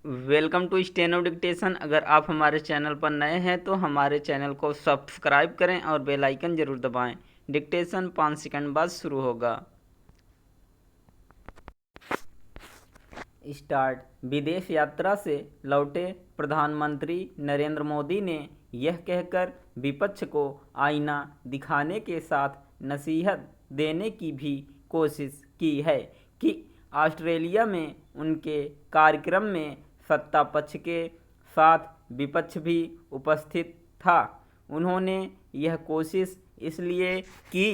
Welcome to steno dictation. अगर आप हमारे चैनल पर नए हैं तो हमारे चैनल को सब्सक्राइब करें और बेल आइकन ज़रूर दबाएं। डिक्टेशन 5 सेकंड बाद शुरू होगा। स्टार्ट। विदेश यात्रा से लौटे प्रधानमंत्री नरेंद्र मोदी ने यह कहकर विपक्ष को आईना दिखाने के साथ नसीहत देने की भी कोशिश की है कि ऑस्ट्रेलिया में उनके कार्यक्रम में सत्ता पक्ष के साथ विपक्ष भी उपस्थित था। उन्होंने यह कोशिश इसलिए की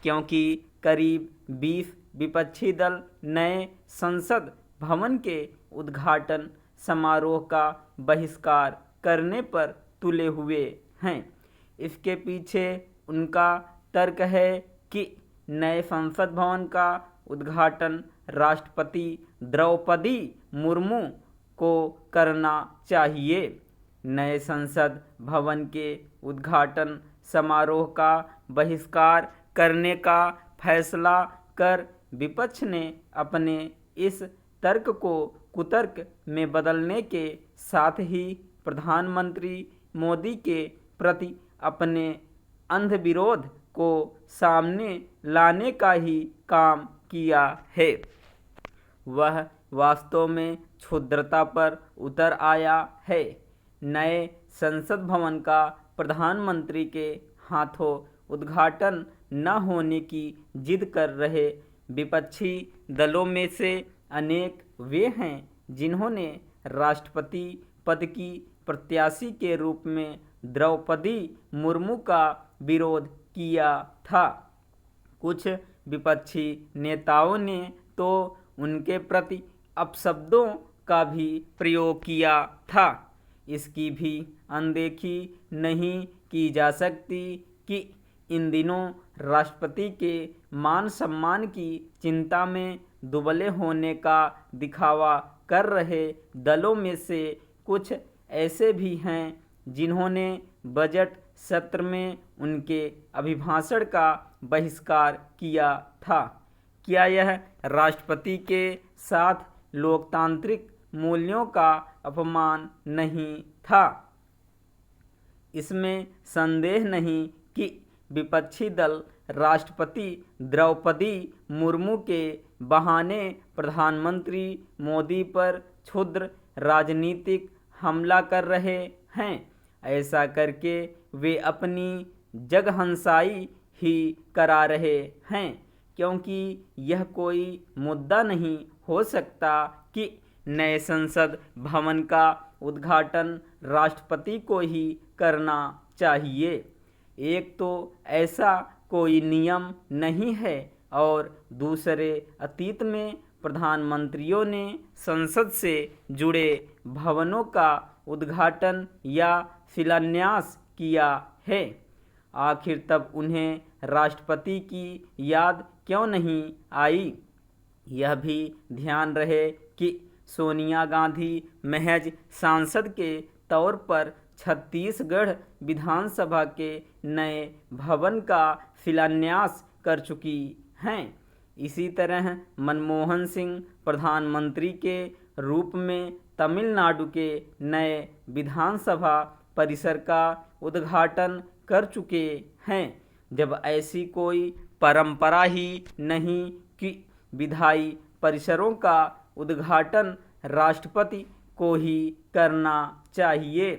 क्योंकि करीब 20 विपक्षी दल नए संसद भवन के उद्घाटन समारोह का बहिष्कार करने पर तुले हुए हैं। इसके पीछे उनका तर्क है कि नए संसद भवन का उद्घाटन राष्ट्रपति द्रौपदी मुर्मू को करना चाहिए। नए संसद भवन के उद्घाटन समारोह का बहिष्कार करने का फैसला कर विपक्ष ने अपने इस तर्क को कुतर्क में बदलने के साथ ही प्रधानमंत्री मोदी के प्रति अपने अंध विरोध को सामने लाने का ही काम किया है। वह वास्तव में क्षुद्रता पर उतर आया है। नए संसद भवन का प्रधानमंत्री के हाथों उद्घाटन न होने की जिद कर रहे विपक्षी दलों में से अनेक वे हैं जिन्होंने राष्ट्रपति पद की प्रत्याशी के रूप में द्रौपदी मुर्मू का विरोध किया था। कुछ विपक्षी नेताओं ने तो उनके प्रति अपशब्दों का भी प्रयोग किया था। इसकी भी अनदेखी नहीं की जा सकती कि इन दिनों राष्ट्रपति के मान सम्मान की चिंता में दुबले होने का दिखावा कर रहे दलों में से कुछ ऐसे भी हैं जिन्होंने बजट सत्र में उनके अभिभाषण का बहिष्कार किया था। क्या यह राष्ट्रपति के साथ लोकतांत्रिक मूल्यों का अपमान नहीं था? इसमें संदेह नहीं कि विपक्षी दल राष्ट्रपति द्रौपदी मुर्मू के बहाने प्रधानमंत्री मोदी पर क्षुद्र राजनीतिक हमला कर रहे हैं। ऐसा करके वे अपनी जगहंसाई ही करा रहे हैं, क्योंकि यह कोई मुद्दा नहीं हो सकता कि नए संसद भवन का उद्घाटन राष्ट्रपति को ही करना चाहिए। एक तो ऐसा कोई नियम नहीं है और दूसरे अतीत में प्रधानमंत्रियों ने संसद से जुड़े भवनों का उद्घाटन या शिलान्यास किया है। आखिर तब उन्हें राष्ट्रपति की याद क्यों नहीं आई? यह भी ध्यान रहे कि सोनिया गांधी महज सांसद के तौर पर छत्तीसगढ़ विधानसभा के नए भवन का शिलान्यास कर चुकी हैं। इसी तरह मनमोहन सिंह प्रधानमंत्री के रूप में तमिलनाडु के नए विधानसभा परिसर का उद्घाटन कर चुके हैं। जब ऐसी कोई परंपरा ही नहीं कि विधायी परिसरों का उद्घाटन राष्ट्रपति को ही करना चाहिए,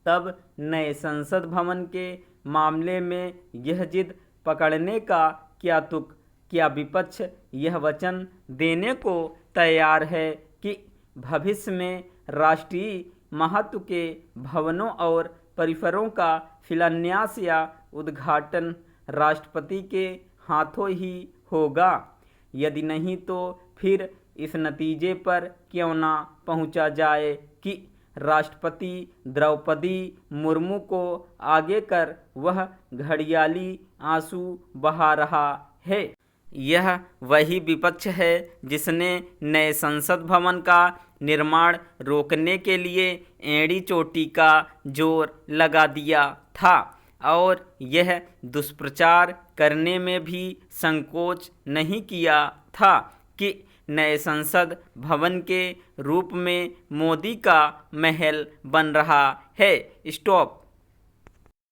तब नए संसद भवन के मामले में यह जिद पकड़ने का क्या तुक? क्या विपक्ष यह वचन देने को तैयार है कि भविष्य में राष्ट्रीय महत्व के भवनों और परिसरों का शिलान्यास या उद्घाटन राष्ट्रपति के हाथों ही होगा? यदि नहीं तो फिर इस नतीजे पर क्यों ना पहुंचा जाए कि राष्ट्रपति द्रौपदी मुर्मू को आगे कर वह घड़ियाली आंसू बहा रहा है। यह वही विपक्ष है जिसने नए संसद भवन का निर्माण रोकने के लिए एड़ी चोटी का जोर लगा दिया था और यह दुष्प्रचार करने में भी संकोच नहीं किया था कि नए संसद भवन के रूप में मोदी का महल बन रहा है। स्टॉप।